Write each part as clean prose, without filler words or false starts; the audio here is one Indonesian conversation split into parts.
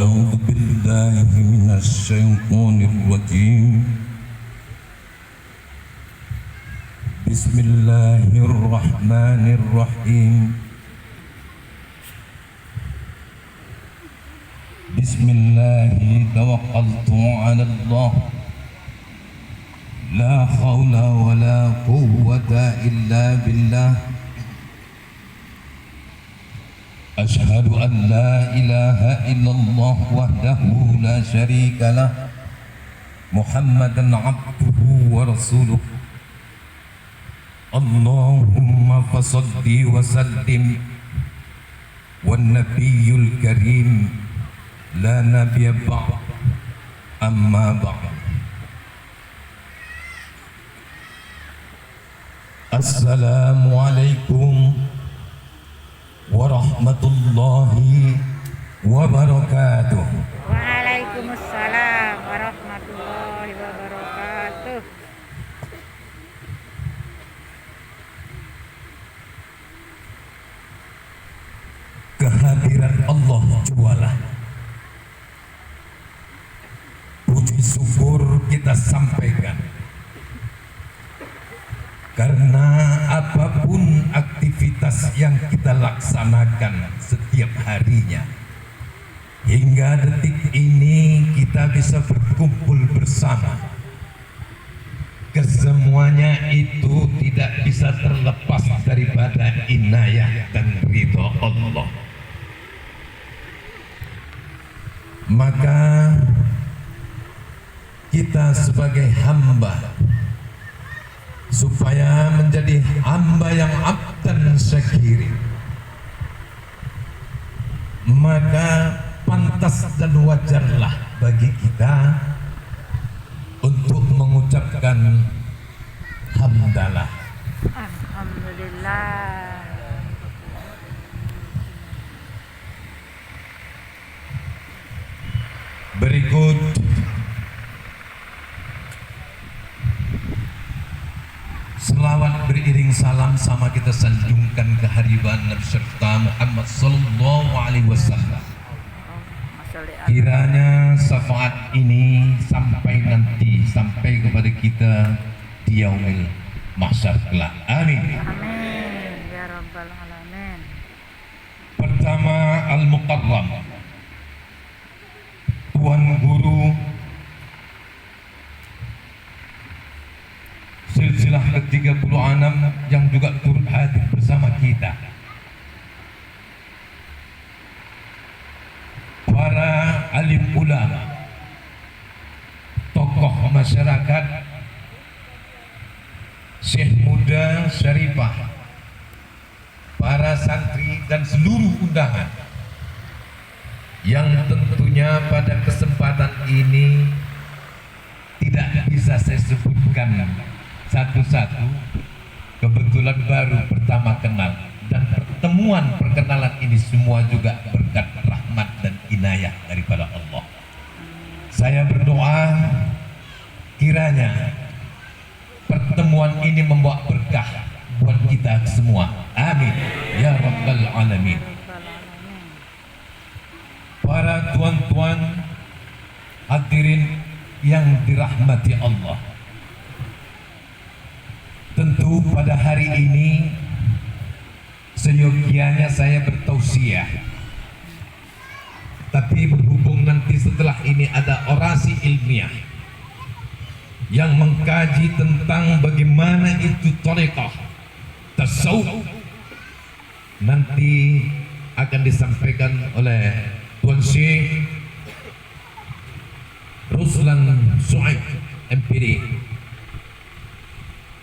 أعوذ بالله من الشيطان الرجيم. بسم الله الرحمن الرحيم. بسم الله توكلت على الله لا حول ولا قوة إلا بالله. أشهد أن لا إله إلا الله وحده لا شريك له محمدا عبده ورسوله. اللهم فصل وسلم والنبي الكريم لا نبي بعد أما بعد. السلام عليكم warahmatullahi wabarakatuh. Waalaikumsalam warahmatullahi wabarakatuh. Kehadiran Allah jualah. Puji syukur kita sampaikan. Karena apapun aktivitas yang kita laksanakan setiap harinya, hingga detik ini kita bisa berkumpul bersama, kesemuanya itu tidak bisa terlepas daripada inayah dan ridho Allah. Maka kita sebagai hamba, supaya menjadi hamba yang abdan syakir, maka pantas dan wajarlah bagi kita untuk mengucapkan hamdalah. Alhamdulillah. Berikut selawat beriring salam sama kita sanjungkan kehadiran Nabi serta Muhammad sallallahu alaihi wasallam. Kiranya syafaat ini sampai nanti, sampai kepada kita di yaumil mahsyar kelak. Amin. Amin ya rabbal alamin. Pertama, Al-Mukarram, Tuan Guru silsilah ke-36 yang juga turut hadir bersama kita, para alim ulama, tokoh masyarakat, syekh muda syarifah, para santri dan seluruh undangan yang tentunya pada kesempatan ini tidak bisa saya sebutkan satu-satu, kebetulan baru pertama kenal, dan pertemuan perkenalan ini semua juga berkat rahmat dan inayah daripada Allah. Saya berdoa kiranya pertemuan ini membawa berkah buat kita semua. Amin ya rabbal alamin. Para tuan-tuan hadirin yang dirahmati Allah, tentu pada hari ini seyogianya saya bertausiah, tapi berhubung nanti setelah ini ada orasi ilmiah yang mengkaji tentang bagaimana itu thariqah tasawuf, nanti akan disampaikan oleh Tuan Syekh Ruslan Su'aib MPD.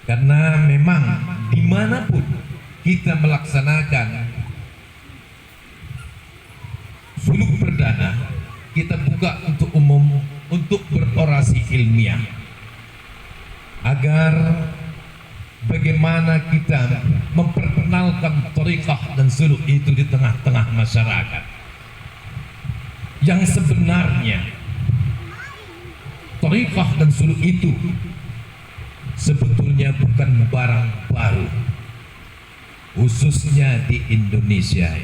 Karena memang dimanapun kita melaksanakan suluk perdana, kita buka untuk umum, untuk berorasi ilmiah, agar bagaimana kita memperkenalkan thariqah dan suluk itu di tengah-tengah masyarakat. Yang sebenarnya thariqah dan suluk itu sebetulnya bukan barang baru, khususnya di Indonesia.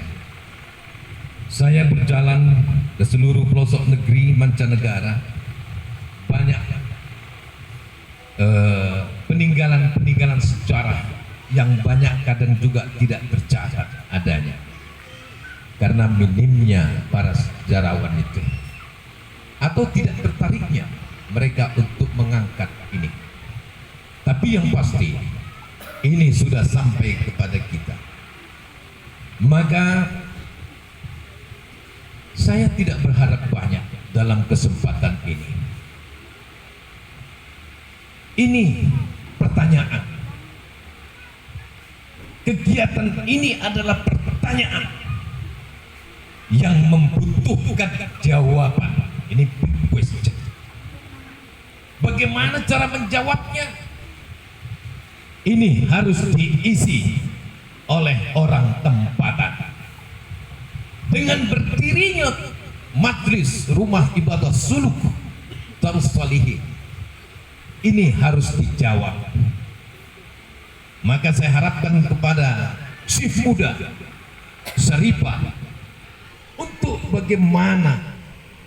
Saya berjalan ke seluruh pelosok negeri mancanegara, banyak peninggalan-peninggalan sejarah yang banyak kadang juga tidak tercatat adanya karena minimnya para sejarawan itu atau tidak tertariknya mereka untuk mengangkat ini. Tapi yang pasti ini sudah sampai kepada kita, maka saya tidak berharap banyak dalam kesempatan ini. Ini pertanyaan. Kegiatan ini adalah pertanyaan yang membutuhkan jawaban. Ini big question. Bagaimana cara menjawabnya? Ini harus diisi oleh orang tempatan. Dengan berdirinya Majelis Rumah Ibadah Suluk Darus Salihin, ini harus dijawab. Maka saya harapkan kepada Syekh Muda Syarifah untuk bagaimana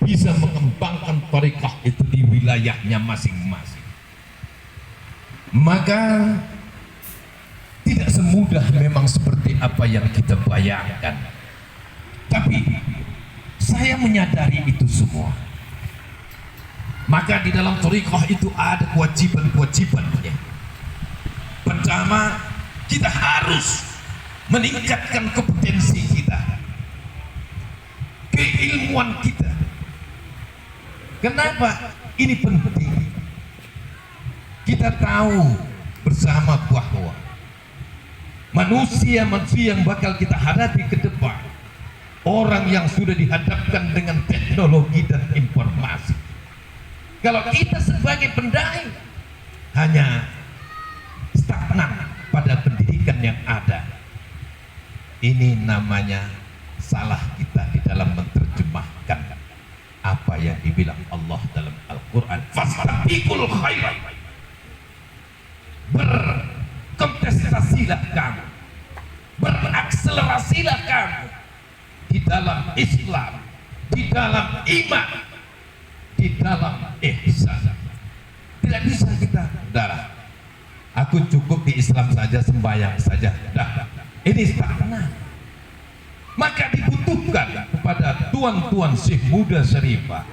bisa mengembangkan thariqah itu di wilayahnya masing-masing. Maka tidak semudah memang seperti apa yang kita bayangkan. Tapi saya menyadari itu semua. Maka di dalam thariqah itu ada kewajiban-kewajibannya. Pertama, kita harus meningkatkan kompetensi kita, keilmuan kita. Kenapa ini penting? Kita tahu bersama bahwa manusia yang bakal kita hadapi ke depan, orang yang sudah dihadapkan dengan teknologi dan informasi. Kalau kita sebagai pendai hanya stagnan pada pendidikan yang ada, ini namanya salah kita di dalam menerjemahkan apa yang dibilang Allah dalam Al-Quran. Fastabiqul khairat, berkontestasilah kamu, berakselerasilah kamu di dalam Islam, di dalam iman, di dalam ihsan. Tidak bisa kita, darah, aku cukup di Islam saja, sembahyang saja, dah, ini stagnan. Maka dibutuhkan kepada tuan-tuan Syekh Muda Syarifah,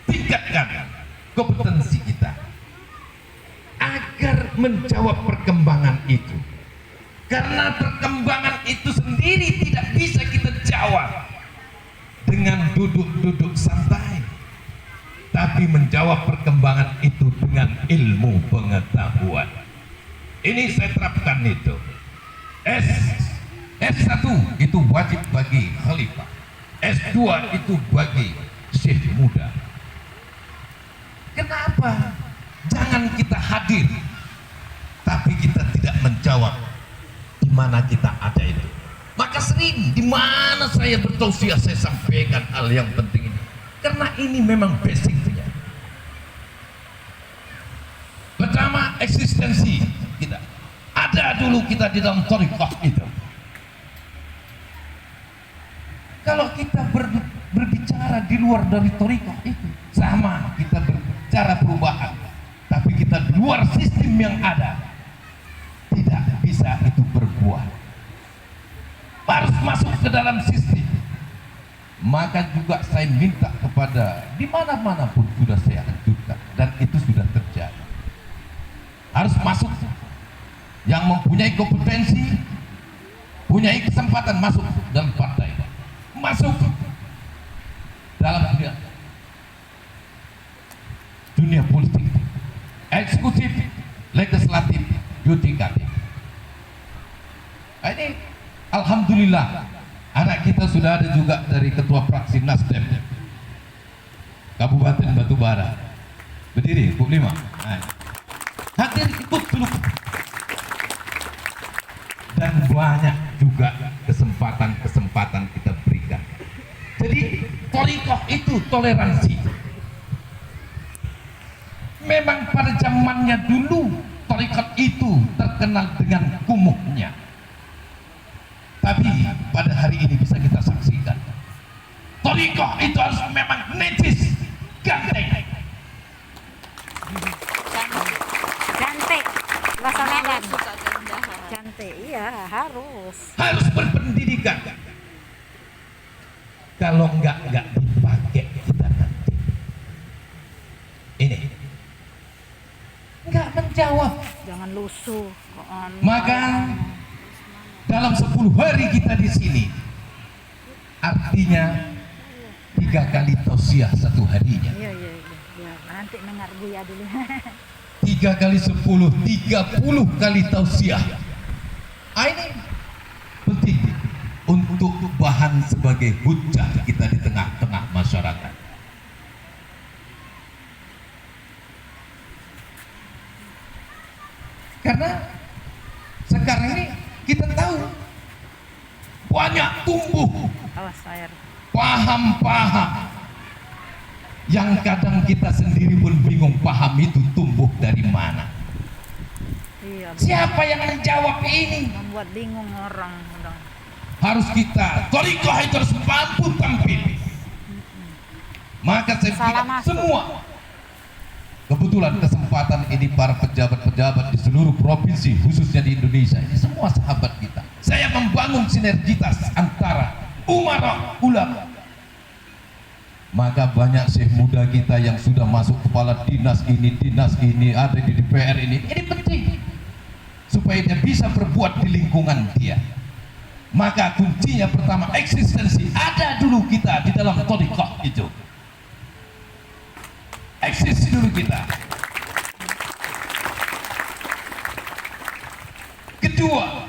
tingkatkan kompetensi kita agar menjawab perkembangan itu. Karena perkembangan itu sendiri tidak bisa kita jawab dengan duduk-duduk santai, tapi menjawab perkembangan itu dengan ilmu pengetahuan. Ini saya terapkan itu. S1 itu wajib bagi khalifah, S2 itu bagi Syekh Muda. Kenapa? Jangan kita hadir tapi kita tidak menjawab di mana kita ada itu. Maka sering di mana saya bertausiah saya sampaikan hal yang penting ini, karena ini memang basicnya. Pertama, eksistensi kita ada dulu kita di dalam thariqah itu. Kalau kita berbicara di luar dari thariqah itu, sama kita berbicara perubahan, tapi kita di luar sistem yang ada, tidak bisa itu berbuah. Harus masuk ke dalam sistem. Maka juga saya minta kepada di mana-mana pun sudah saya anjurkan, dan itu sudah terjadi. Harus masuk yang mempunyai kompetensi, punya kesempatan masuk dalam partai, masuk dalam dunia politik, eksekutif, legislatif, yudikatif. Ini alhamdulillah anak kita sudah ada juga dari ketua fraksi Nasdem Kabupaten Batubara, berdiri pukul 5. Hadir ikut dulu. Dan banyak juga kesempatan-kesempatan kita berikan. Jadi thariqah itu toleransi. Memang pada zamannya dulu thariqah itu terkenal dengan kumuhnya. Tapi pada hari ini bisa kita saksikan Thariqah itu harus memang necis, ganteng. Cantik. Bahasa Medan. Suka keindahan. Cantik. Iya, harus. Harus berpendidikan. Kalau enggak dipakai kita nanti. Ini enggak menjawab. Jangan lusuh. Maka dalam 10 hari kita di sini, artinya 3 kali tausiah satu harinya. Iya. Nanti dengar Buya dulu. 3 kali 10, 30 kali tausiah. Ini penting untuk bahan sebagai hujah kita di tengah-tengah masyarakat. Karena sekarang ini kita tahu banyak tumbuh Awas air. paham-paham yang kadang kita sendiri pun bingung paham itu tumbuh dari mana. Iya. Siapa yang menjawab ini? Membuat bingung orang. Udah. Harus kita, Thariqah itu harus mampu tampil. Maka saya Salah pikir masuk. semua, kebetulan kesempatan ini para pejabat-pejabat di seluruh provinsi, khususnya di Indonesia, ini semua sahabat kita. Saya membangun sinergitas antara umara ulama. Maka banyak syekh muda kita yang sudah masuk kepala dinas ini, ada di DPR ini penting supaya dia bisa berbuat di lingkungan dia. Maka kuncinya pertama eksistensi, ada dulu kita di dalam thariqah itu. Eksistensi dulu kita. Kedua,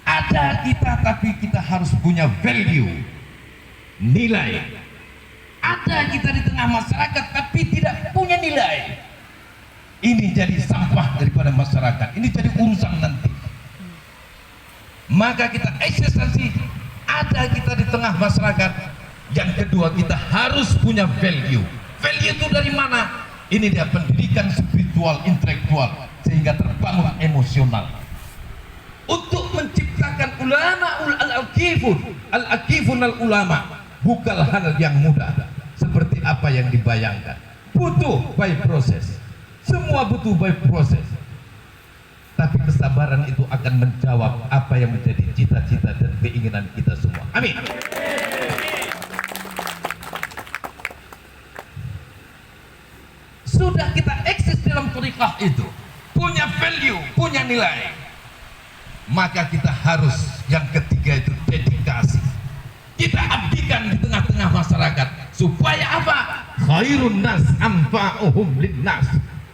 ada kita tapi kita harus punya value, nilai. Ada kita di tengah masyarakat tapi tidak punya nilai. Ini jadi sampah daripada masyarakat. Ini jadi urusan nanti. Maka kita eksistensi, ada kita di tengah masyarakat. Yang kedua, kita harus punya value. Value itu dari mana? Ini dia pendidikan spiritual, intelektual, sehingga terbangun emosional. Untuk menciptakan ulama al-akifun al-ulama bukan hal yang mudah seperti apa yang dibayangkan. Butuh by proses. Semua butuh by proses. Tapi kesabaran itu akan menjawab apa yang menjadi cita-cita dan keinginan kita semua. Amin. Sudah kita eksis dalam thariqah itu, punya value, punya nilai. Maka kita harus yang ketiga itu dedikasi. Kita abdikan di tengah-tengah masyarakat supaya apa? Khairun nas anfa'uhum linnas.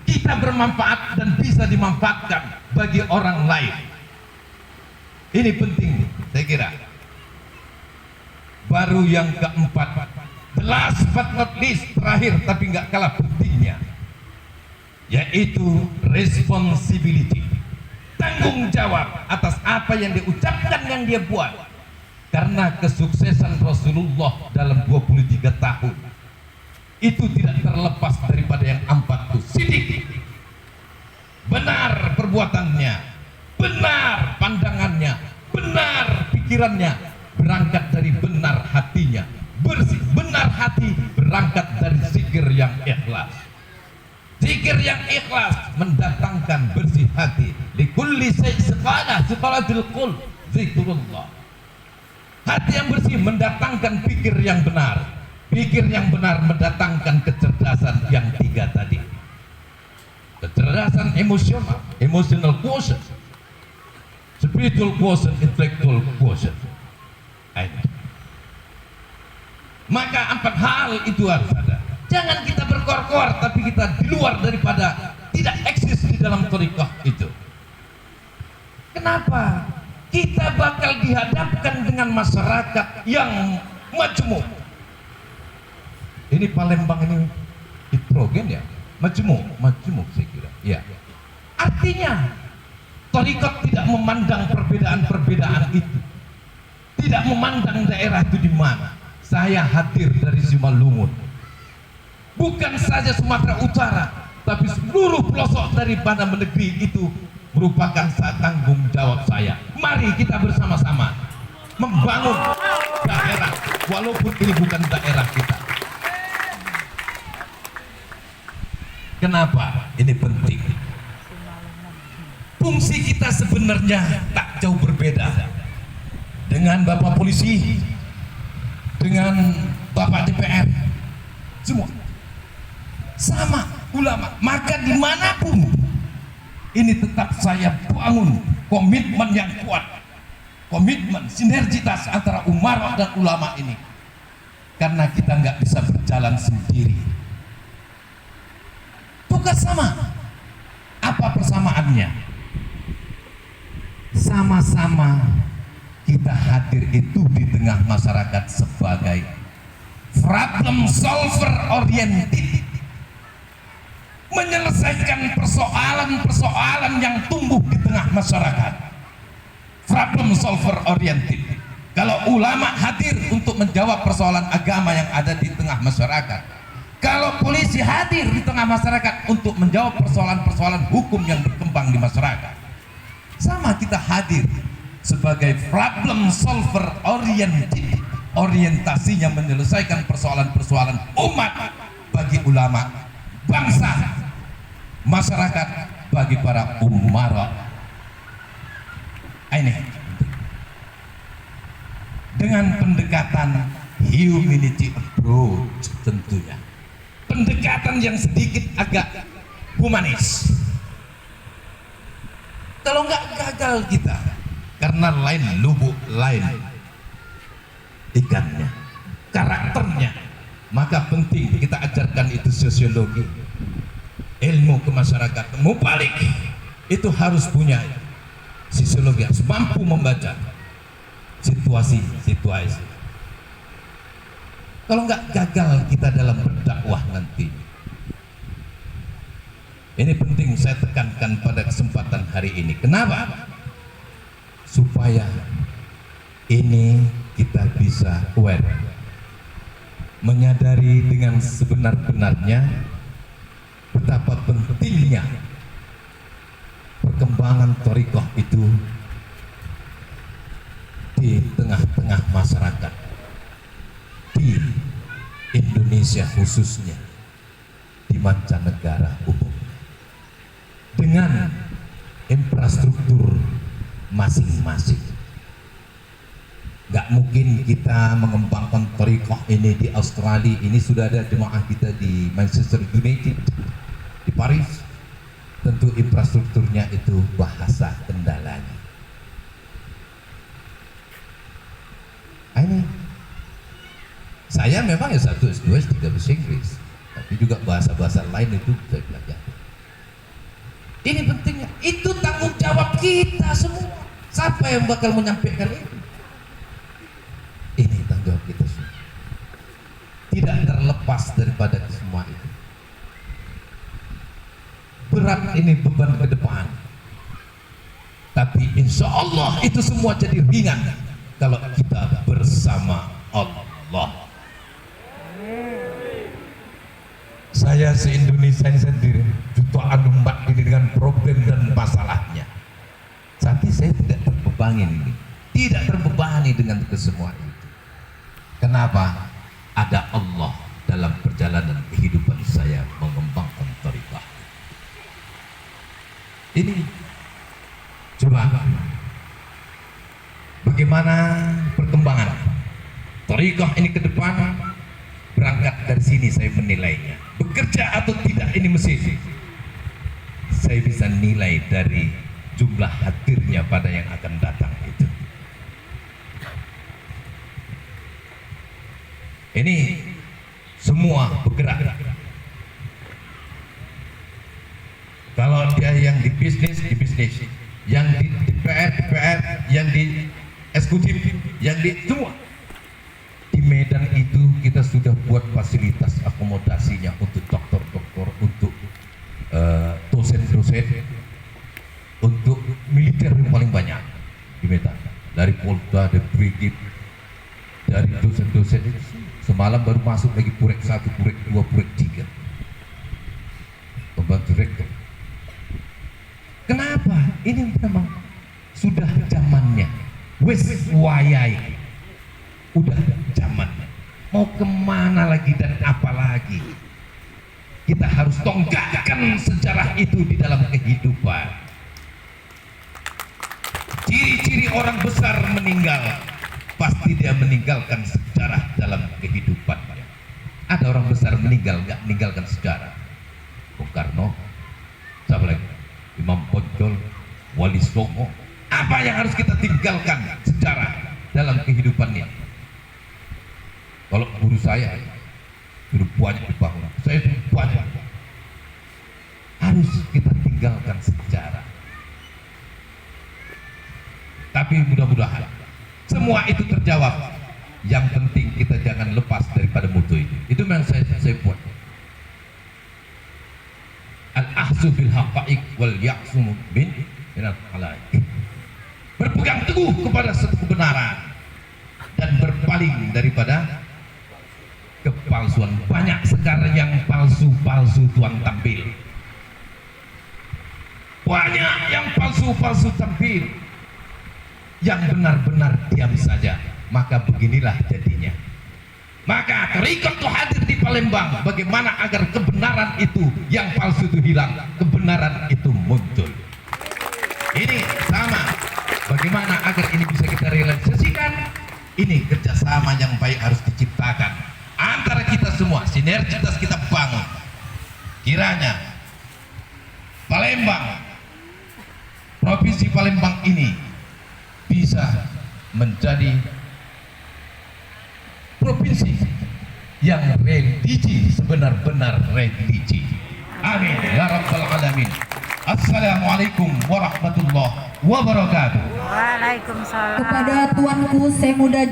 Kita bermanfaat dan bisa dimanfaatkan bagi orang lain. Ini penting saya kira. Baru yang keempat, last but not least, terakhir tapi nggak kalah pentingnya, yaitu responsibility, tanggung jawab atas apa yang diucapkan, yang dia buat. Karena kesuksesan Rasulullah dalam 23 tahun itu tidak terlepas daripada yang empat itu. Sidik, benar perbuatannya, benar pandangannya, benar pikirannya, berangkat dari benar hatinya, bersih. Benar hati berangkat dari zikir yang ikhlas. Zikir yang ikhlas mendatangkan bersih hati. Likulli seqalatil qulub zikrullah. Hati yang bersih mendatangkan pikir yang benar. Pikir yang benar mendatangkan kecerdasan yang tiga tadi. Kecerdasan emosional, emotional quotient, spiritual quotient, intellectual quotient. Maka empat hal itu harus ada. Jangan kita berkor-kor tapi kita di luar daripada, tidak eksis di dalam thariqah itu. Kenapa? Kita bakal dihadapkan dengan masyarakat yang majmuk. Ini Palembang ini hidrogen ya, majmuk saya kira. Ya. Artinya thariqah tidak memandang perbedaan-perbedaan itu, tidak memandang daerah itu di mana. Saya hadir dari Simalungun, bukan saja Sumatera Utara, tapi seluruh pelosok daripada negeri itu merupakan tanggung jawab saya. Mari kita bersama-sama membangun daerah walaupun ini bukan daerah kita. Kenapa ini penting? Fungsi kita sebenarnya tak jauh berbeda dengan Bapak Polisi, dengan Bapak DPR, semua sama ulama. Maka dimanapun ini tetap saya bangun komitmen yang kuat, komitmen sinergitas antara umarok dan ulama ini, karena kita nggak bisa berjalan sendiri. Tugas sama. Apa persamaannya? Sama-sama kita hadir itu di tengah masyarakat sebagai problem solver oriented, menyelesaikan persoalan-persoalan yang tumbuh di tengah masyarakat. Problem solver oriented. Kalau ulama hadir untuk menjawab persoalan agama yang ada di tengah masyarakat, kalau polisi hadir di tengah masyarakat untuk menjawab persoalan-persoalan hukum yang berkembang di masyarakat, sama kita hadir sebagai problem solver oriented, orientasinya menyelesaikan persoalan-persoalan umat bagi ulama, bangsa, masyarakat, bagi para umara. Ini dengan pendekatan humanity approach, tentunya pendekatan yang sedikit agak humanis. Kalau nggak gagal kita, karena lain lubuk, lain ikannya, karakternya. Maka penting kita ajarkan itu sosiologi, ilmu kemasyarakatan. Mubalik itu harus punya sosiologi, harus mampu membaca situasi. Kalau nggak gagal kita dalam berdakwah nanti. Ini penting saya tekankan pada kesempatan hari ini. Kenapa? Supaya ini kita bisa aware, menyadari dengan sebenar-benarnya betapa pentingnya perkembangan thariqah itu di tengah-tengah masyarakat di Indonesia, khususnya di mancanegara umumnya, dengan infrastruktur masing-masing. Gak mungkin kita mengembangkan thariqah ini di Australia. Ini sudah ada jemaah kita di Manchester United, di Paris. Tentu infrastrukturnya itu bahasa kendalanya. Ini saya memang ya 1, S2, S3 bahasa Inggris, tapi juga bahasa-bahasa lain itu saya pelajari. Ini pentingnya, itu tanggung jawab kita semua. Siapa yang bakal menyampaikan itu? Ini tanggung jawab kita semua. Tidak terlepas daripada semua itu. Berat ini beban ke depan. Tapi insya Allah itu semua jadi ringan kalau kita bersama Allah. Saya se-Indonesia ini sendiri jutaan umat ini dengan problem dan masalahnya. Tapi saya tidak terbebani ini, tidak terbebani dengan kesemua itu. Kenapa? Ada Allah dalam perjalanan kehidupan saya mengembangkan thariqah. Ini coba bagaimana perkembangan thariqah ini ke depan. Berangkat dari sini saya menilainya. Bekerja atau tidak ini mesin, saya bisa nilai dari jumlah hadirnya pada yang akan datang itu. Ini semua bergerak. Kalau dia yang di bisnis, yang di DPR, yang di eksekutif, yang di semua. Di Medan itu kita sudah buat fasilitas akomodasinya untuk dokter-dokter, untuk dosen-dosen, untuk militer yang paling banyak di Medan. Dari Polda, dari Brigif, dari dosen-dosen itu semalam baru masuk lagi Purek 1, Purek 2, Purek 3 pembantu rektor. Kenapa? Ini memang sudah zamannya. Wes wayai, udah zamannya. mau kemana lagi dan apa lagi? Kita harus tonggakkan sejarah itu di dalam kehidupan. Ciri-ciri orang besar meninggal, pasti dia meninggalkan sejarah dalam kehidupannya. Ada orang besar meninggal, nggak meninggalkan sejarah. Bung Karno, siapa lagi? Imam Bonjol, Wali Songo. Apa yang harus kita tinggalkan sejarah dalam kehidupannya? Kalau guru saya sudah banyak dibangun, saya sudah banyak. Harus kita tinggalkan sejarah. Tapi mudah-mudahan semua itu terjawab. Yang penting kita jangan lepas daripada mutu itu. Itu yang saya buat. Al-ahzu bil haqa'iq wal ya'zu min minal halaik. Berpegang teguh kepada satu kebenaran dan berpaling daripada kepalsuan. Banyak sekarang yang palsu-palsu tuan tampil. Banyak yang palsu-palsu tampil. Yang benar-benar diam saja. Maka beginilah jadinya. Maka Thariqah itu hadir di Palembang. Bagaimana agar kebenaran itu yang palsu itu hilang, kebenaran itu muncul. Ini sama. Bagaimana agar ini bisa kita realisasikan? Ini kerjasama yang baik harus diciptakan antara kita semua. Sinergitas kita bangun. Kiranya Palembang, provinsi Palembang ini bisa menjadi provinsi yang religi, sebenar-benar religi. Amin ya rabbal alamin. Assalamualaikum warahmatullahi wabarakatuh. Waalaikumsalam. Kepada tuanku Semuda